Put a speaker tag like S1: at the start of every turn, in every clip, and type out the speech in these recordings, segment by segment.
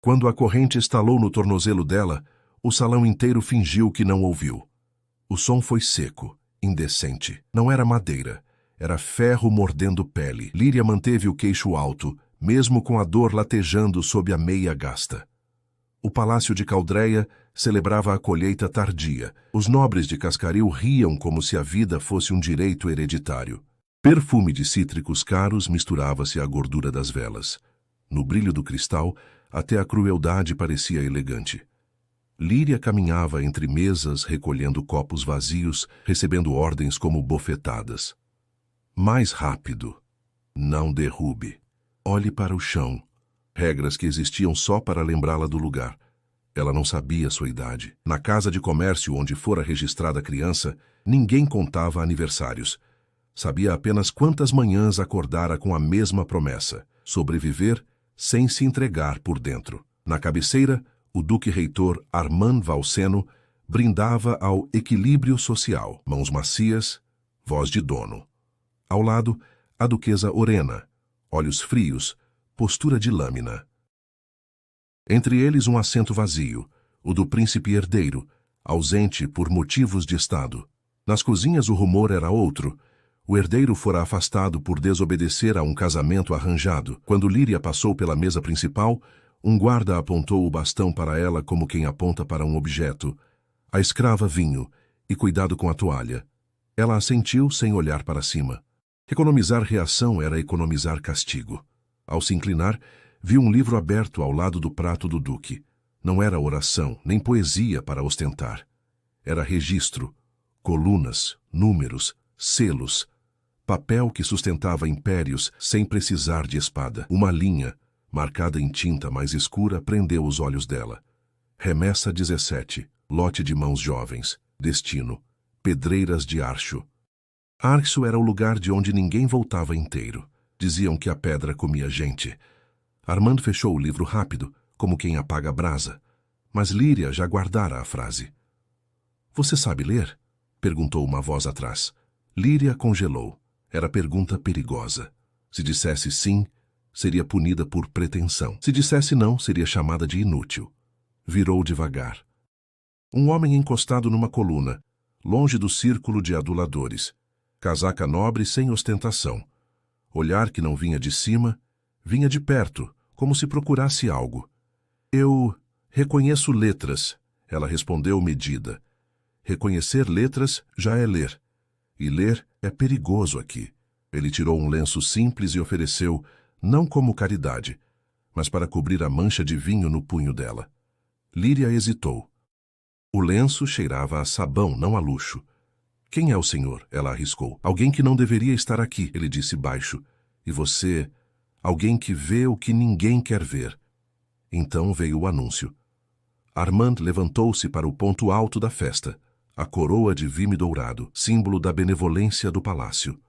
S1: Quando a corrente estalou no tornozelo dela, o salão inteiro fingiu que não ouviu. O som foi seco, indecente. Não era madeira, era ferro mordendo pele. Líria manteve o queixo alto, mesmo com a dor latejando sob a meia gasta. O palácio de Caldreia celebrava a colheita tardia. Os nobres de Cascaril riam como se a vida fosse um direito hereditário. Perfume de cítricos caros misturava-se à gordura das velas. No brilho do cristal, até a crueldade parecia elegante. Líria caminhava entre mesas, recolhendo copos vazios, recebendo ordens como bofetadas. Mais rápido. Não derrube. Olhe para o chão. Regras que existiam só para lembrá-la do lugar. Ela não sabia sua idade. Na casa de comércio onde fora registrada a criança, ninguém contava aniversários. Sabia apenas quantas manhãs acordara com a mesma promessa: sobreviver sem se entregar por dentro. Na cabeceira, o duque-reitor Armand Valseno brindava ao equilíbrio social. Mãos macias, voz de dono. Ao lado, a duquesa Orena, olhos frios, postura de lâmina. Entre eles um assento vazio, o do príncipe herdeiro, ausente por motivos de estado. Nas cozinhas o rumor era outro. O herdeiro fora afastado por desobedecer a um casamento arranjado. Quando Líria passou pela mesa principal, um guarda apontou o bastão para ela como quem aponta para um objeto. A escrava vinho, e cuidado com a toalha. Ela assentiu sem olhar para cima. Economizar reação era economizar castigo. Ao se inclinar, viu um livro aberto ao lado do prato do duque. Não era oração, nem poesia para ostentar. Era registro, colunas, números, selos, papel que sustentava impérios sem precisar de espada. Uma linha, marcada em tinta mais escura, prendeu os olhos dela. Remessa 17, lote de mãos jovens, destino, pedreiras de Archo. Archo era o lugar de onde ninguém voltava inteiro. Diziam que a pedra comia gente. Armand fechou o livro rápido, como quem apaga a brasa. Mas Líria já guardara a frase. "Você sabe ler?" perguntou uma voz atrás. Líria congelou. Era pergunta perigosa. Se dissesse sim, seria punida por pretensão. Se dissesse não, seria chamada de inútil. Virou devagar. Um homem encostado numa coluna, longe do círculo de aduladores. Casaca nobre sem ostentação. Olhar que não vinha de cima, vinha de perto, como se procurasse algo. "Eu reconheço letras", ela respondeu medida. Reconhecer letras já é ler. E ler é perigoso aqui. Ele tirou um lenço simples e ofereceu, não como caridade, mas para cobrir a mancha de vinho no punho dela. Líria hesitou. O lenço cheirava a sabão, não a luxo. "Quem é o senhor?" ela arriscou. "Alguém que não deveria estar aqui", ele disse baixo. "E você, alguém que vê o que ninguém quer ver." Então veio o anúncio. Armand levantou-se para o ponto alto da festa, a coroa de vime dourado, símbolo da benevolência do palácio.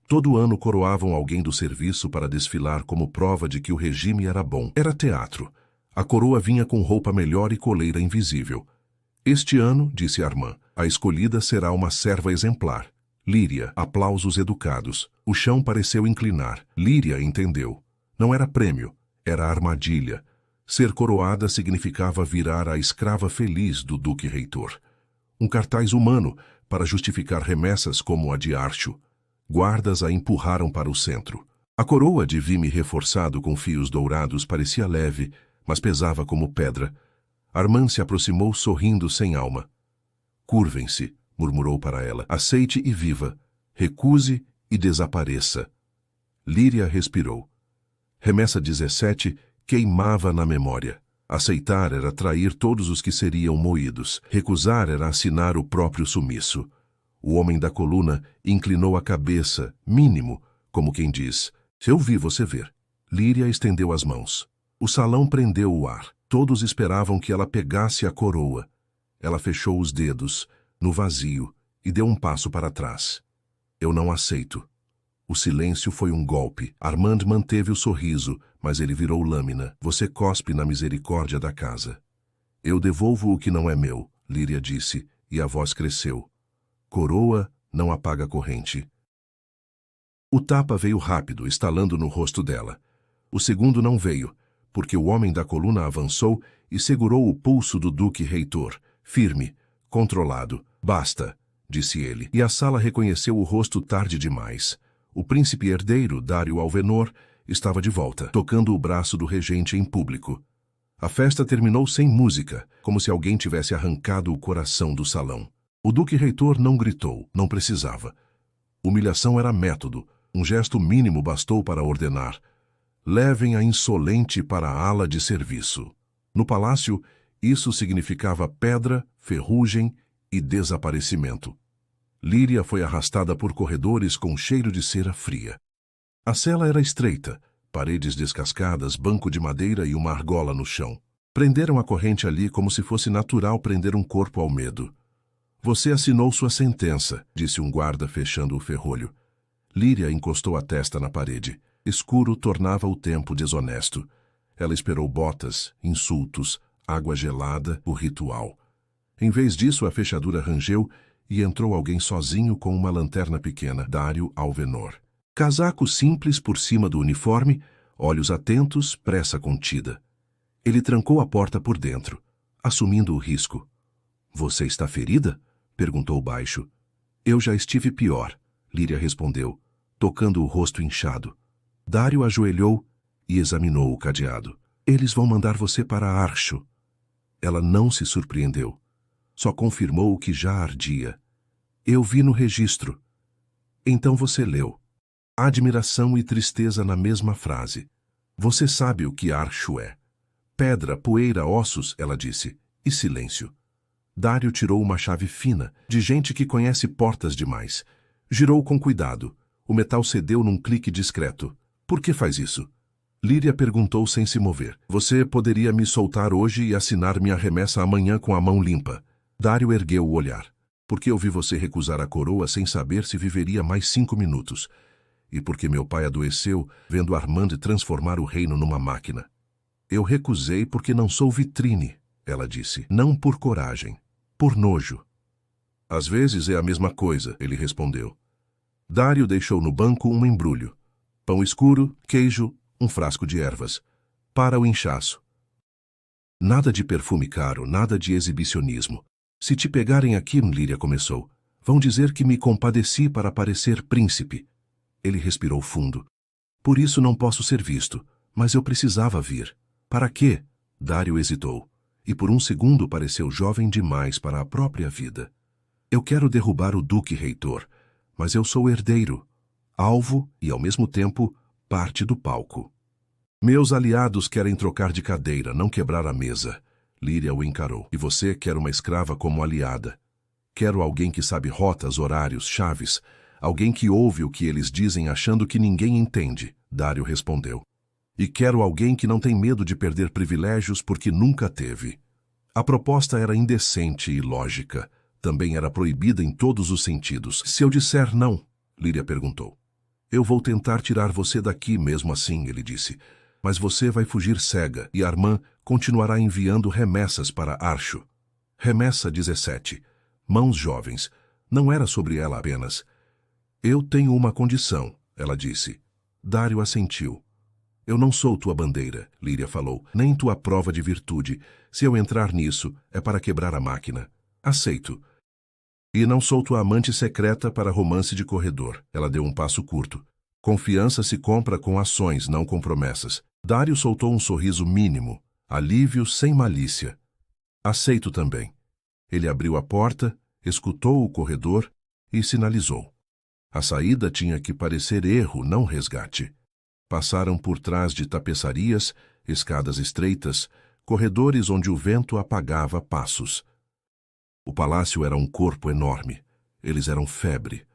S1: Todo ano coroavam alguém do serviço para desfilar como prova de que o regime era bom. Era teatro. A coroa vinha com roupa melhor e coleira invisível. "Este ano", disse Armand, "a escolhida será uma serva exemplar." Líria, aplausos educados. O chão pareceu inclinar. Líria entendeu. Não era prêmio, era armadilha. Ser coroada significava virar a escrava feliz do duque-reitor. Um cartaz humano para justificar remessas como a de Archo. Guardas a empurraram para o centro. A coroa de vime reforçado com fios dourados parecia leve, mas pesava como pedra. Armand se aproximou sorrindo sem alma. "Curvem-se", murmurou para ela. "Aceite e viva. Recuse e desapareça." Líria respirou. Remessa 17 queimava na memória. Aceitar era trair todos os que seriam moídos. Recusar era assinar o próprio sumiço. O homem da coluna inclinou a cabeça, mínimo, como quem diz: "Se eu vi você ver." Líria estendeu as mãos. O salão prendeu o ar. Todos esperavam que ela pegasse a coroa. Ela fechou os dedos, no vazio, e deu um passo para trás. "Eu não aceito." O silêncio foi um golpe. Armand manteve o sorriso, mas ele virou lâmina. "Você cospe na misericórdia da casa." "Eu devolvo o que não é meu", Líria disse, e a voz cresceu. "Coroa não apaga corrente." O tapa veio rápido, estalando no rosto dela. O segundo não veio. porque o homem da coluna avançou e segurou o pulso do duque reitor, firme, controlado. Basta, disse ele, e a sala reconheceu o rosto tarde demais. O príncipe herdeiro, Dário Alvenor, estava de volta, tocando o braço do regente em público. A festa terminou sem música, como se alguém tivesse arrancado o coração do salão. O duque reitor não gritou, não precisava. Humilhação era método, um gesto mínimo bastou para ordenar: levem a insolente para a ala de serviço. No palácio, isso significava pedra, ferrugem e desaparecimento. Líria foi arrastada por corredores com cheiro de cera fria. A cela era estreita, paredes descascadas, banco de madeira e uma argola no chão. Prenderam a corrente ali como se fosse natural prender um corpo ao medo. Você assinou sua sentença, disse um guarda fechando o ferrolho. Líria encostou a testa na parede. Escuro tornava o tempo desonesto. Ela esperou botas, insultos, água gelada, o ritual. Em vez disso, a fechadura rangeu e entrou alguém sozinho com uma lanterna pequena, Dário Alvenor. Casaco simples por cima do uniforme, olhos atentos, pressa contida. Ele trancou a porta por dentro, assumindo o risco. Você está ferida? Perguntou baixo. Eu já estive pior, Líria respondeu, tocando o rosto inchado. Dário ajoelhou e examinou o cadeado. Eles vão mandar você para Archo. Ela não se surpreendeu. Só confirmou o que já ardia. Eu vi no registro. Então você leu. Admiração e tristeza na mesma frase. Você sabe o que Archo é. Pedra, poeira, ossos, ela disse. E silêncio. Dário tirou uma chave fina, de gente que conhece portas demais. Girou com cuidado. O metal cedeu num clique discreto. Por que faz isso? Líria perguntou sem se mover. Você poderia me soltar hoje e assinar minha remessa amanhã com a mão limpa. Dário ergueu o olhar. Porque eu vi você recusar a coroa sem saber se viveria mais 5 minutos. E porque meu pai adoeceu vendo Armand transformar o reino numa máquina. Eu recusei porque não sou vitrine, ela disse. Não por coragem, por nojo. Às vezes é a mesma coisa, ele respondeu. Dário deixou no banco um embrulho. Pão escuro, queijo, um frasco de ervas. Para o inchaço. Nada de perfume caro, nada de exibicionismo. Se te pegarem aqui, Líria começou, vão dizer que me compadeci para parecer príncipe. Ele respirou fundo. Por isso não posso ser visto, mas eu precisava vir. Para quê? Dário hesitou, e por um segundo pareceu jovem demais para a própria vida. Eu quero derrubar o duque reitor, mas eu sou herdeiro, alvo e, ao mesmo tempo, parte do palco. Meus aliados querem trocar de cadeira, não quebrar a mesa. Líria o encarou. E você quer uma escrava como aliada. Quero alguém que sabe rotas, horários, chaves. Alguém que ouve o que eles dizem achando que ninguém entende. Dário respondeu. E quero alguém que não tem medo de perder privilégios porque nunca teve. A proposta era indecente e ilógica. Também era proibida em todos os sentidos. Se eu disser não, Líria perguntou. Eu vou tentar tirar você daqui mesmo assim, ele disse. Mas você vai fugir cega e Armand continuará enviando remessas para Archo. Remessa 17. Mãos jovens. Não era sobre ela apenas. Eu tenho uma condição, ela disse. Dário assentiu. Eu não sou tua bandeira, Líria falou, nem tua prova de virtude. Se eu entrar nisso, é para quebrar a máquina. Aceito. E não sou tua amante secreta para romance de corredor. Ela deu um passo curto. Confiança se compra com ações, não com promessas. Dário soltou um sorriso mínimo, alívio sem malícia. Aceito também. Ele abriu a porta, escutou o corredor e sinalizou. A saída tinha que parecer erro, não resgate. Passaram por trás de tapeçarias, escadas estreitas, corredores onde o vento apagava passos. O palácio era um corpo enorme. Eles eram febre.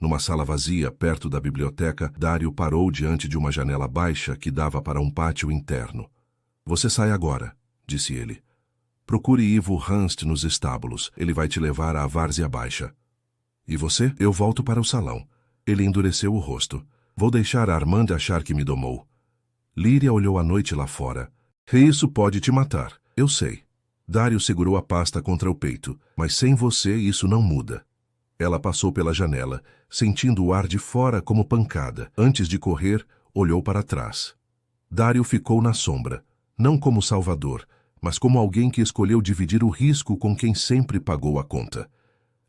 S1: Numa sala vazia, perto da biblioteca, Dário parou diante de uma janela baixa que dava para um pátio interno. Você sai agora, disse ele. Procure Ivo Hanst nos estábulos. Ele vai te levar à várzea baixa. E você? Eu volto para o salão. Ele endureceu o rosto. Vou deixar Armand achar que me domou. Líria olhou a noite lá fora. Isso pode te matar. Eu sei. Dário segurou a pasta contra o peito. Mas sem você isso não muda. Ela passou pela janela, sentindo o ar de fora como pancada. Antes de correr, olhou para trás. Dário ficou na sombra. não como salvador, mas como alguém que escolheu dividir o risco com quem sempre pagou a conta.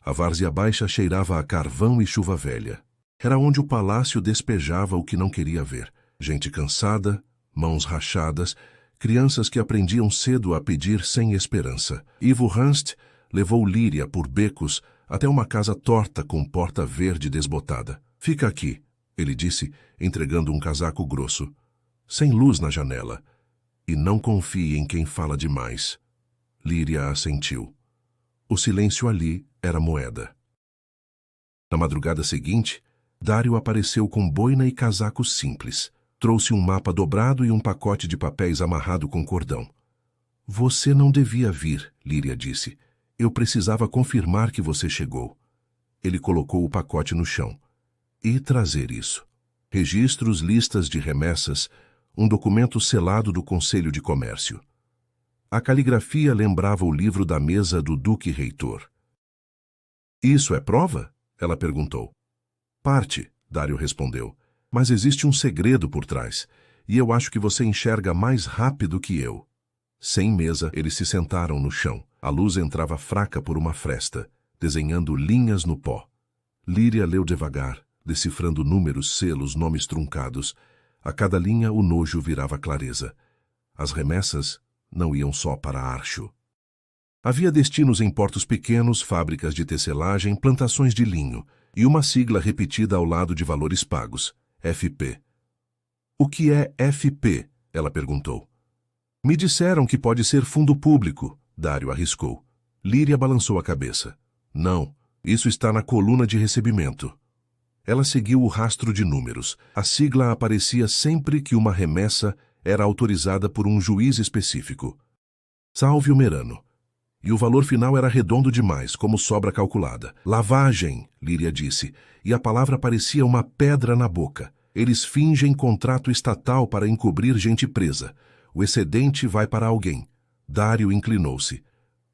S1: A várzea baixa cheirava a carvão e chuva velha. Era onde o palácio despejava o que não queria ver. Gente cansada, mãos rachadas, crianças que aprendiam cedo a pedir sem esperança. Ivo Hanst levou Líria por becos até uma casa torta com porta verde desbotada. Fica aqui, ele disse, entregando um casaco grosso. Sem luz na janela. E não confie em quem fala demais. Líria assentiu. O silêncio ali era moeda. Na madrugada seguinte, Dário apareceu com boina e casaco simples. Trouxe um mapa dobrado e um pacote de papéis amarrado com cordão. Você não devia vir, Líria disse. Eu precisava confirmar que você chegou. Ele colocou o pacote no chão. E trazer isso. Registros, listas de remessas, um documento selado do Conselho de Comércio. A caligrafia lembrava o livro da mesa do Duque Reitor. Isso é prova? Ela perguntou. Parte, Dário respondeu. Mas existe um segredo por trás, e eu acho que você enxerga mais rápido que eu. Sem mesa, eles se sentaram no chão. A luz entrava fraca por uma fresta, desenhando linhas no pó. Líria leu devagar, decifrando números, selos, nomes truncados. A cada linha o nojo virava clareza. As remessas não iam só para Archo. Havia destinos em portos pequenos, fábricas de tecelagem, plantações de linho, e uma sigla repetida ao lado de valores pagos, FP. O que é FP? Ela perguntou. Me disseram que pode ser fundo público, Dário arriscou. Líria balançou a cabeça. Não, isso está na coluna de recebimento. Ela seguiu o rastro de números. A sigla aparecia sempre que uma remessa era autorizada por um juiz específico. Salve o Merano. E o valor final era redondo demais, como sobra calculada. Lavagem, Líria disse, e a palavra parecia uma pedra na boca. Eles fingem contrato estatal para encobrir gente presa. O excedente vai para alguém. Dário inclinou-se.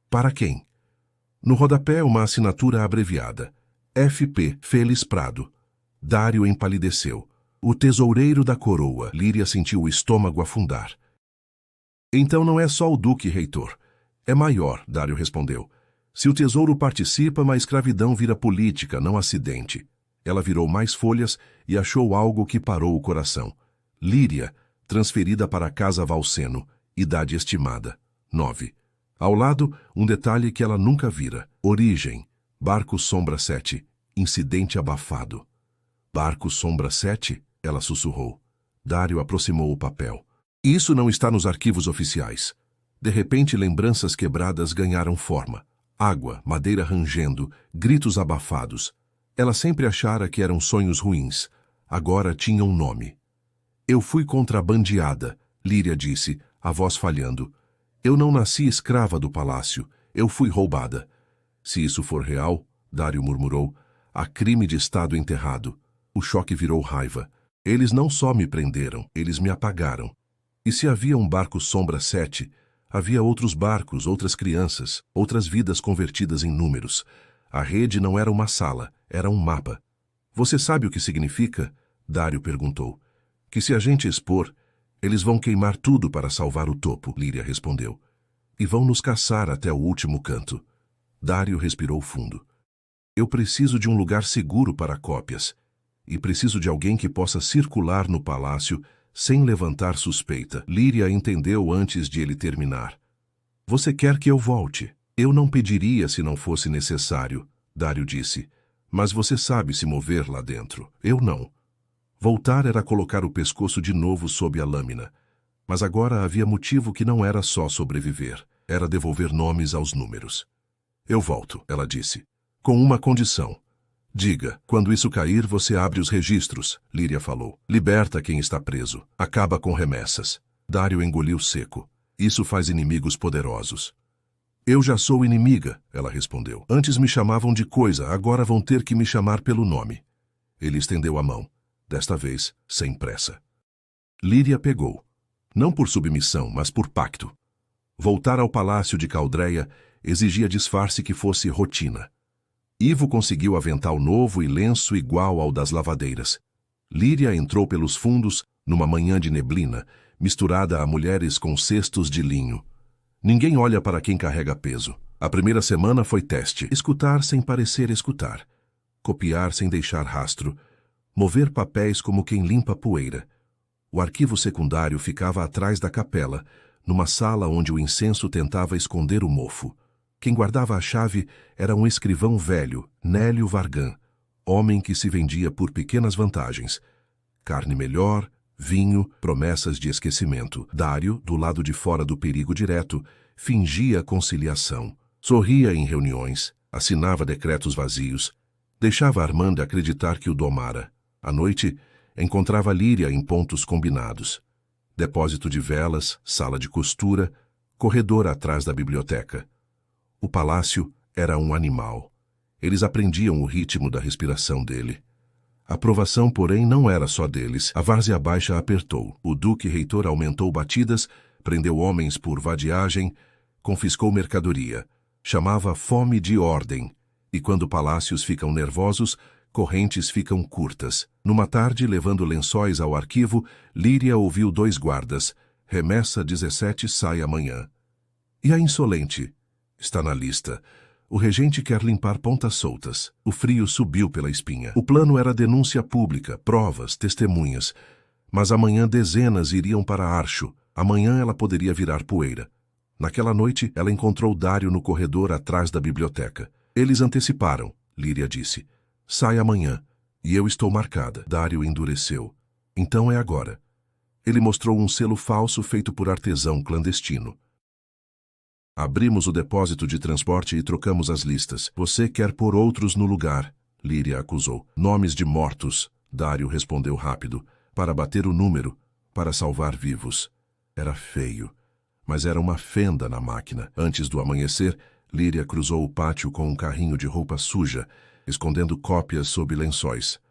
S1: Para quem? No rodapé, uma assinatura abreviada. FP, Félix Prado. Dário empalideceu. O tesoureiro da coroa. Líria sentiu o estômago afundar. Então não é só o Duque Reitor. É maior, Dário respondeu. Se o tesouro participa, a escravidão vira política, não acidente. Ela virou mais folhas e achou algo que parou o coração. Líria, transferida para a Casa Valseno, idade estimada, 9. Ao lado, um detalhe que ela nunca vira. Origem, Barco Sombra 7, incidente abafado. Barco Sombra 7? Ela sussurrou. Dário aproximou o papel. Isso não está nos arquivos oficiais. De repente, lembranças quebradas ganharam forma. Água, madeira rangendo, gritos abafados. Ela sempre achara que eram sonhos ruins. Agora tinham um nome. Eu fui contrabandeada, Líria disse, a voz falhando. Eu não nasci escrava do palácio. Eu fui roubada. Se isso for real, Dário murmurou, há crime de Estado enterrado. O choque virou raiva. Eles não só me prenderam, eles me apagaram. E se havia um barco Sombra 7, havia outros barcos, outras crianças, outras vidas convertidas em números. A rede não era uma sala, era um mapa. Você sabe o que significa? Dário perguntou. Que se a gente expor, eles vão queimar tudo para salvar o topo, Líria respondeu. E vão nos caçar até o último canto. Dário respirou fundo. Eu preciso de um lugar seguro para cópias. E preciso de alguém que possa circular no palácio sem levantar suspeita. Líria entendeu antes de ele terminar. Você quer que eu volte? Eu não pediria se não fosse necessário, Dário disse. Mas você sabe se mover lá dentro. Eu não. Voltar era colocar o pescoço de novo sob a lâmina. Mas agora havia motivo que não era só sobreviver. Era devolver nomes aos números. Eu volto, ela disse. Com uma condição. Diga, quando isso cair, você abre os registros, Líria falou. Liberta quem está preso. Acaba com remessas. Dário engoliu seco. Isso faz inimigos poderosos. Eu já sou inimiga, ela respondeu. Antes me chamavam de coisa, agora vão ter que me chamar pelo nome. Ele estendeu a mão. Desta vez, sem pressa. Líria pegou. Não por submissão, mas por pacto. Voltar ao palácio de Caldreia exigia disfarce que fosse rotina. Ivo conseguiu avental novo e lenço igual ao das lavadeiras. Líria entrou pelos fundos, numa manhã de neblina, misturada a mulheres com cestos de linho. Ninguém olha para quem carrega peso. A primeira semana foi teste. Escutar sem parecer escutar. Copiar sem deixar rastro. Mover papéis como quem limpa poeira. O arquivo secundário ficava atrás da capela, numa sala onde o incenso tentava esconder o mofo. Quem guardava a chave era um escrivão velho, Nélio Vargan, homem que se vendia por pequenas vantagens. Carne melhor, vinho, promessas de esquecimento. Dário, do lado de fora do perigo direto, fingia conciliação. Sorria em reuniões, assinava decretos vazios, deixava Armand acreditar que o domara. À noite, encontrava Líria em pontos combinados. Depósito de velas, sala de costura, corredor atrás da biblioteca. O palácio era um animal. Eles aprendiam o ritmo da respiração dele. A aprovação, porém, não era só deles. A várzea baixa apertou. O duque-reitor aumentou batidas, prendeu homens por vadiagem, confiscou mercadoria. Chamava fome de ordem. E quando palácios ficam nervosos, correntes ficam curtas. Numa tarde, levando lençóis ao arquivo, Líria ouviu 2 guardas. Remessa 17 sai amanhã. E a insolente? Está na lista. O regente quer limpar pontas soltas. O frio subiu pela espinha. O plano era denúncia pública, provas, testemunhas. Mas amanhã dezenas iriam para Archo. Amanhã ela poderia virar poeira. Naquela noite, ela encontrou Dário no corredor atrás da biblioteca. Eles anteciparam, Líria disse. Sai amanhã. E eu estou marcada. Dário endureceu. Então é agora. Ele mostrou um selo falso feito por artesão clandestino. Abrimos o depósito de transporte e trocamos as listas. Você quer pôr outros no lugar, Líria acusou. Nomes de mortos, Dário respondeu rápido, para bater o número, para salvar vivos. Era feio, mas era uma fenda na máquina. Antes do amanhecer, Líria cruzou o pátio com um carrinho de roupa suja, escondendo cópias sob lençóis.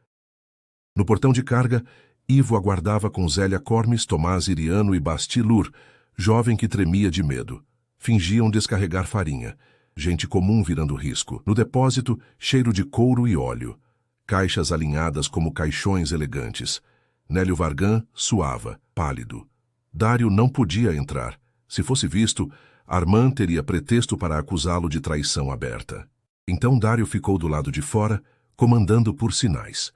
S1: No portão de carga, Ivo aguardava com Zélia Cormes, Tomás Iriano e Basti Lur, jovem que tremia de medo. Fingiam descarregar farinha. Gente comum virando risco. No depósito, cheiro de couro e óleo. Caixas alinhadas como caixões elegantes. Nélio Vargan suava, pálido. Dário não podia entrar. Se fosse visto, Armand teria pretexto para acusá-lo de traição aberta. Então Dário ficou do lado de fora, comandando por sinais.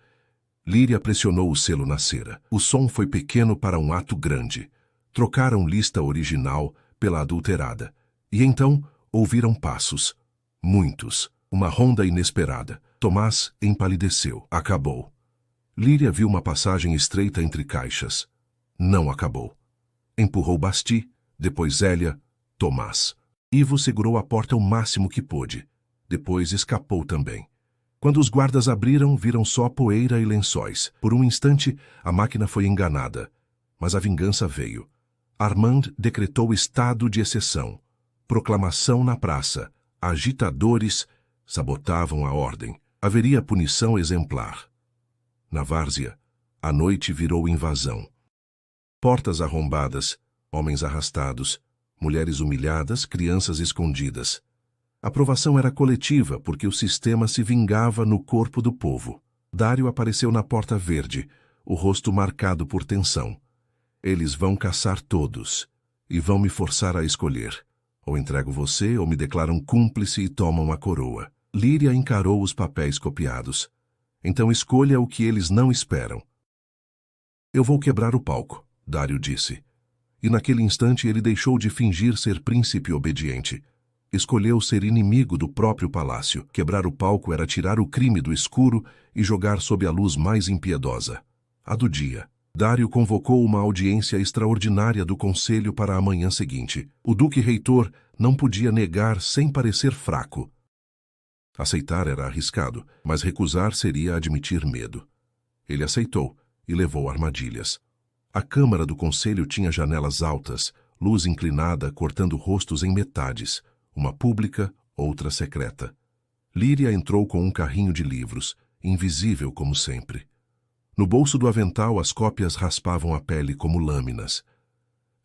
S1: Líria pressionou o selo na cera. O som foi pequeno para um ato grande. Trocaram lista original pela adulterada. E então ouviram passos. Muitos. Uma ronda inesperada. Tomás empalideceu. Acabou. Líria viu uma passagem estreita entre caixas. Não acabou. Empurrou Basti, depois Zélia, Tomás. Ivo segurou a porta o máximo que pôde. Depois escapou também. Quando os guardas abriram, viram só poeira e lençóis. Por um instante, a máquina foi enganada. Mas a vingança veio. Armand decretou estado de exceção. Proclamação na praça. Agitadores sabotavam a ordem. Haveria punição exemplar. Na várzea, a noite virou invasão. Portas arrombadas, homens arrastados, mulheres humilhadas, crianças escondidas. A provação era coletiva porque o sistema se vingava no corpo do povo. Dário apareceu na porta verde, o rosto marcado por tensão. Eles vão caçar todos e vão me forçar a escolher. Ou entrego você ou me declaram cúmplice e tomam a coroa. Líria encarou os papéis copiados. Então escolha o que eles não esperam. Eu vou quebrar o palco, Dário disse. E naquele instante ele deixou de fingir ser príncipe obediente. Escolheu ser inimigo do próprio palácio. Quebrar o palco era tirar o crime do escuro e jogar sob a luz mais impiedosa, a do dia. Dário convocou uma audiência extraordinária do conselho para a manhã seguinte. O duque-reitor não podia negar sem parecer fraco. Aceitar era arriscado, mas recusar seria admitir medo. Ele aceitou e levou armadilhas. A câmara do conselho tinha janelas altas, luz inclinada cortando rostos em metades, uma pública, outra secreta. Líria entrou com um carrinho de livros, invisível como sempre. No bolso do avental as cópias raspavam a pele como lâminas.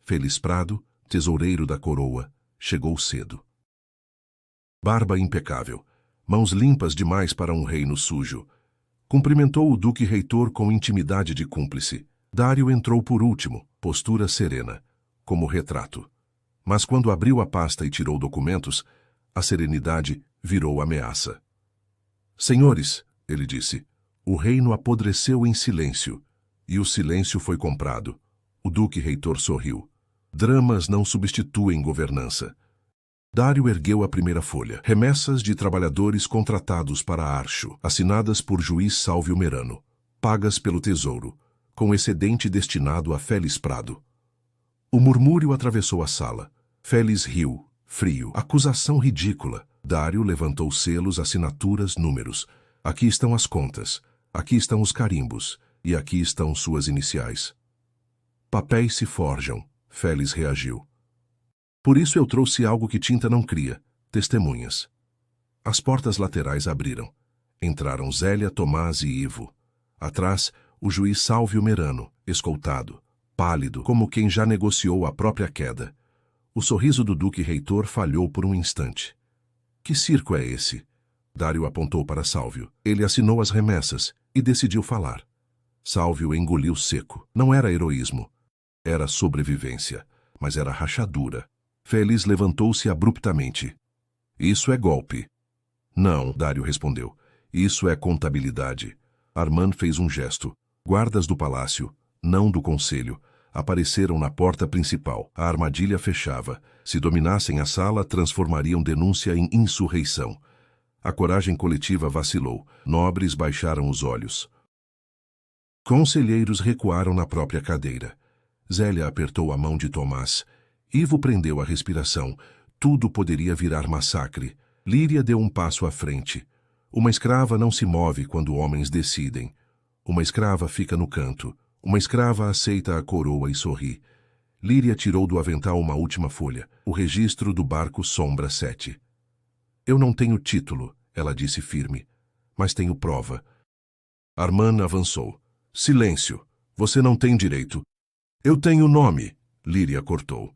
S1: Feliz Prado, tesoureiro da coroa, chegou cedo. Barba impecável, mãos limpas demais para um reino sujo. Cumprimentou o duque-reitor com intimidade de cúmplice. Dário entrou por último, postura serena, como retrato. Mas quando abriu a pasta e tirou documentos, a serenidade virou ameaça. Senhores, ele disse, o reino apodreceu em silêncio, e o silêncio foi comprado. O duque reitor sorriu. Dramas não substituem governança. Dário ergueu a primeira folha. Remessas de trabalhadores contratados para Archo, assinadas por juiz Sálvio Merano, pagas pelo tesouro, com excedente destinado a Félix Prado. O murmúrio atravessou a sala. Félix riu, frio. Acusação ridícula. Dário levantou selos, assinaturas, números. Aqui estão as contas. Aqui estão os carimbos. E aqui estão suas iniciais. Papéis se forjam. Félix reagiu. Por isso eu trouxe algo que tinta não cria. Testemunhas. As portas laterais abriram. Entraram Zélia, Tomás e Ivo. Atrás, o juiz Sálvio Merano, escoltado, pálido, como quem já negociou a própria queda. O sorriso do duque reitor falhou por um instante. Que circo é esse? Dário apontou para Sálvio. Ele assinou as remessas e decidiu falar. Sálvio engoliu seco. Não era heroísmo. Era sobrevivência, mas era rachadura. Félix levantou-se abruptamente. Isso é golpe. Não, Dário respondeu. Isso é contabilidade. Armand fez um gesto. Guardas do palácio, não do conselho, apareceram na porta principal. A armadilha fechava. Se dominassem a sala, transformariam denúncia em insurreição. A coragem coletiva vacilou. Nobres baixaram os olhos. Conselheiros recuaram na própria cadeira. Zélia apertou a mão de Tomás. Ivo prendeu a respiração. Tudo poderia virar massacre. Líria deu um passo à frente. Uma escrava não se move quando homens decidem. Uma escrava fica no canto. Uma escrava aceita a coroa e sorri. Líria tirou do avental uma última folha. O registro do barco Sombra 7. Eu não tenho título, ela disse firme, mas tenho prova. Armand avançou. Silêncio. Você não tem direito. Eu tenho nome, Líria cortou.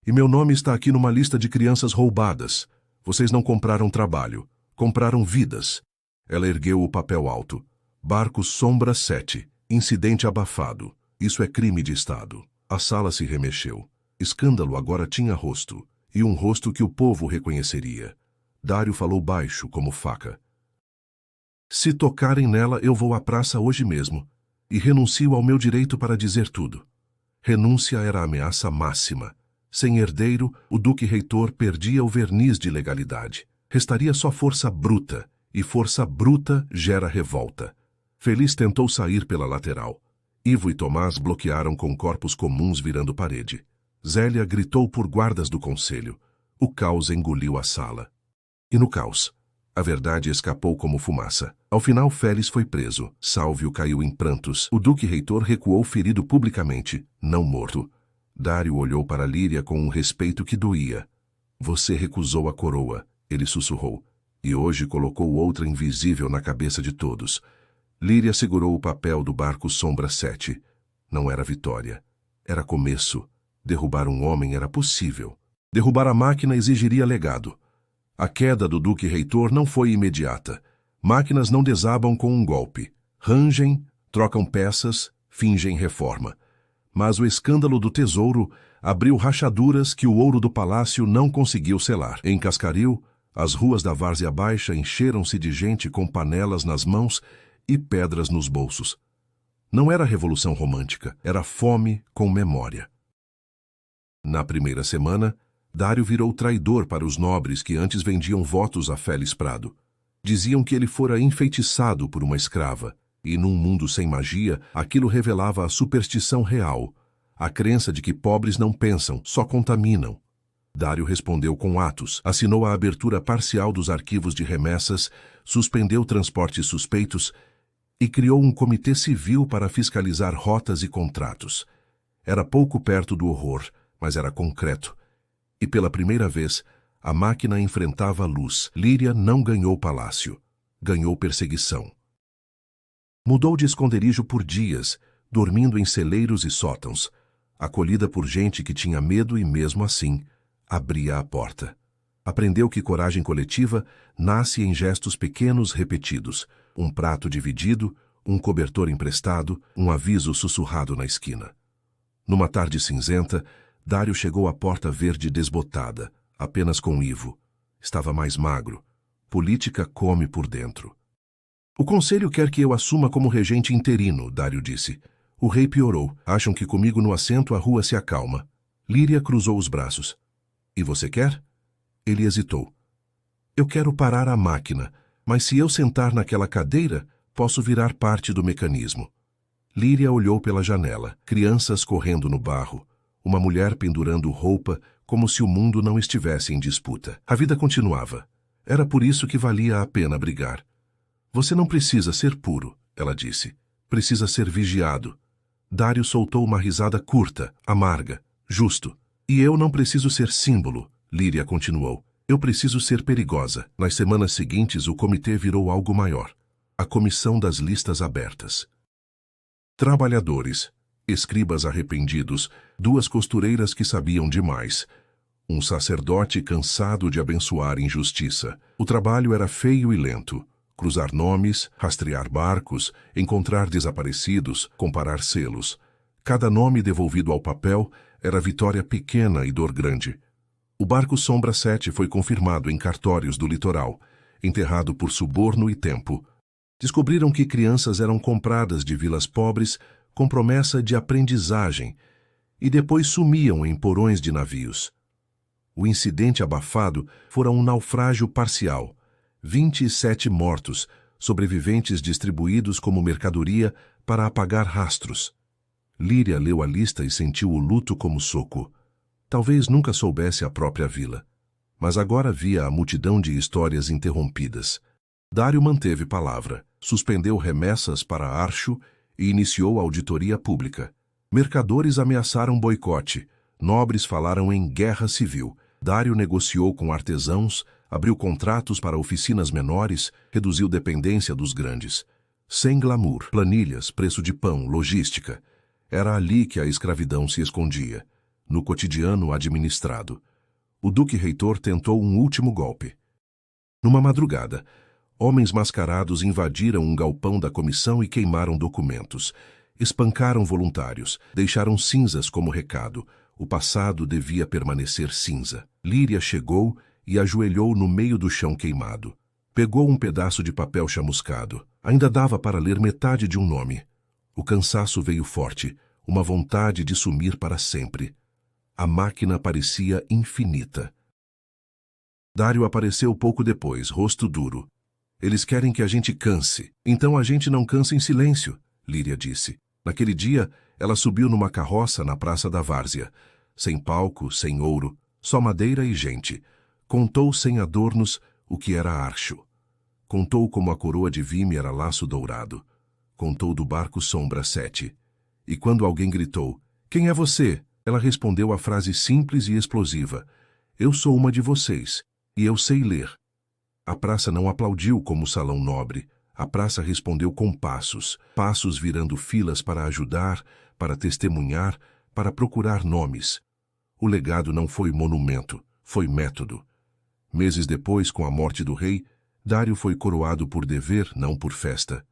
S1: E meu nome está aqui numa lista de crianças roubadas. Vocês não compraram trabalho. Compraram vidas. Ela ergueu o papel alto. Barco Sombra 7. Incidente abafado. Isso é crime de Estado. A sala se remexeu. Escândalo agora tinha rosto. E um rosto que o povo reconheceria. Dário falou baixo, como faca. Se tocarem nela, eu vou à praça hoje mesmo. E renuncio ao meu direito para dizer tudo. Renúncia era a ameaça máxima. Sem herdeiro, o duque reitor perdia o verniz de legalidade. Restaria só força bruta, e força bruta gera revolta. Félix tentou sair pela lateral. Ivo e Tomás bloquearam com corpos comuns virando parede. Zélia gritou por guardas do conselho. O caos engoliu a sala. E no caos, a verdade escapou como fumaça. Ao final, Félix foi preso. Sálvio caiu em prantos. O duque reitor recuou ferido publicamente, não morto. Dário olhou para Líria com um respeito que doía. Você recusou a coroa, ele sussurrou, e hoje colocou outra invisível na cabeça de todos. Líria segurou o papel do barco Sombra 7. Não era vitória. Era começo. Derrubar um homem era possível. Derrubar a máquina exigiria legado. A queda do duque reitor não foi imediata. Máquinas não desabam com um golpe. Rangem, trocam peças, fingem reforma. Mas o escândalo do tesouro abriu rachaduras que o ouro do palácio não conseguiu selar. Em Cascaril, as ruas da Várzea Baixa encheram-se de gente com panelas nas mãos e pedras nos bolsos. Não era revolução romântica, era fome com memória. Na primeira semana, Dário virou traidor para os nobres que antes vendiam votos a Félix Prado. Diziam que ele fora enfeitiçado por uma escrava, e num mundo sem magia, aquilo revelava a superstição real, a crença de que pobres não pensam, só contaminam. Dário respondeu com atos, assinou a abertura parcial dos arquivos de remessas, suspendeu transportes suspeitos e criou um comitê civil para fiscalizar rotas e contratos. Era pouco perto do horror, mas era concreto. E pela primeira vez, a máquina enfrentava a luz. Líria não ganhou palácio, ganhou perseguição. Mudou de esconderijo por dias, dormindo em celeiros e sótãos, acolhida por gente que tinha medo e, mesmo assim, abria a porta. Aprendeu que coragem coletiva nasce em gestos pequenos repetidos, um prato dividido, um cobertor emprestado, um aviso sussurrado na esquina. Numa tarde cinzenta, Dário chegou à porta verde desbotada, apenas com Ivo. Estava mais magro. Política come por dentro. O conselho quer que eu assuma como regente interino, Dário disse. O rei piorou. Acham que comigo no assento a rua se acalma. Líria cruzou os braços. E você quer? Ele hesitou. Eu quero parar a máquina, mas se eu sentar naquela cadeira, posso virar parte do mecanismo. Líria olhou pela janela. Crianças correndo no barro. Uma mulher pendurando roupa, como se o mundo não estivesse em disputa. A vida continuava. Era por isso que valia a pena brigar. Você não precisa ser puro, ela disse. Precisa ser vigiado. Dário soltou uma risada curta, amarga, justo. E eu não preciso ser símbolo, Líria continuou. Eu preciso ser perigosa. Nas semanas seguintes, o comitê virou algo maior. A comissão das listas abertas. Trabalhadores, escribas arrependidos, duas costureiras que sabiam demais. Um sacerdote cansado de abençoar injustiça. O trabalho era feio e lento. Cruzar nomes, rastrear barcos, encontrar desaparecidos, comparar selos. Cada nome devolvido ao papel era vitória pequena e dor grande. O barco Sombra 7 foi confirmado em cartórios do litoral, enterrado por suborno e tempo. Descobriram que crianças eram compradas de vilas pobres com promessa de aprendizagem e depois sumiam em porões de navios. O incidente abafado fora um naufrágio parcial. 27 mortos, sobreviventes distribuídos como mercadoria para apagar rastros. Líria leu a lista e sentiu o luto como soco. Talvez nunca soubesse a própria vila, mas agora via a multidão de histórias interrompidas. Dário manteve palavra, suspendeu remessas para Archo e iniciou auditoria pública. Mercadores ameaçaram boicote, nobres falaram em guerra civil. Dário negociou com artesãos, abriu contratos para oficinas menores, reduziu dependência dos grandes. Sem glamour, planilhas, preço de pão, logística. Era ali que a escravidão se escondia, no cotidiano administrado. O duque-reitor tentou um último golpe. Numa madrugada, homens mascarados invadiram um galpão da comissão e queimaram documentos. Espancaram voluntários, deixaram cinzas como recado. O passado devia permanecer cinza. Líria chegou e ajoelhou no meio do chão queimado. Pegou um pedaço de papel chamuscado. Ainda dava para ler metade de um nome. O cansaço veio forte, uma vontade de sumir para sempre. A máquina parecia infinita. Dário apareceu pouco depois, rosto duro. Eles querem que a gente canse. Então a gente não cansa em silêncio, Líria disse. Naquele dia, ela subiu numa carroça na Praça da Várzea. Sem palco, sem ouro, só madeira e gente. Contou sem adornos o que era Archo. Contou como a coroa de Vime era laço dourado. Contou do barco Sombra 7. E quando alguém gritou, "Quem é você?", ela respondeu a frase simples e explosiva, "Eu sou uma de vocês, e eu sei ler." A praça não aplaudiu como salão nobre. A praça respondeu com passos, passos virando filas para ajudar, para testemunhar, para procurar nomes. O legado não foi monumento, foi método. Meses depois, com a morte do rei, Dário foi coroado por dever, não por festa.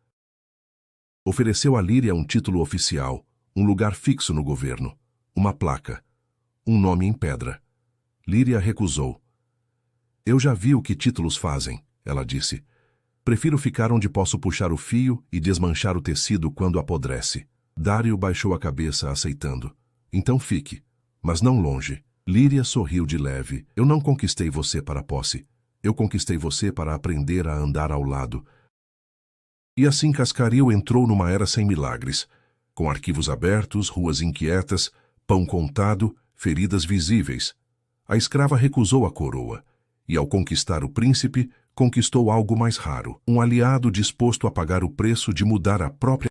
S1: Ofereceu a Líria um título oficial, um lugar fixo no governo, uma placa, um nome em pedra. Líria recusou. "Eu já vi o que títulos fazem", ela disse. "Prefiro ficar onde posso puxar o fio e desmanchar o tecido quando apodrece." Dário baixou a cabeça, aceitando. "Então fique, mas não longe." Líria sorriu de leve. "Eu não conquistei você para a posse. Eu conquistei você para aprender a andar ao lado." E assim Cascaril entrou numa era sem milagres, com arquivos abertos, ruas inquietas, pão contado, feridas visíveis. A escrava recusou a coroa, e ao conquistar o príncipe, conquistou algo mais raro, um aliado disposto a pagar o preço de mudar a própria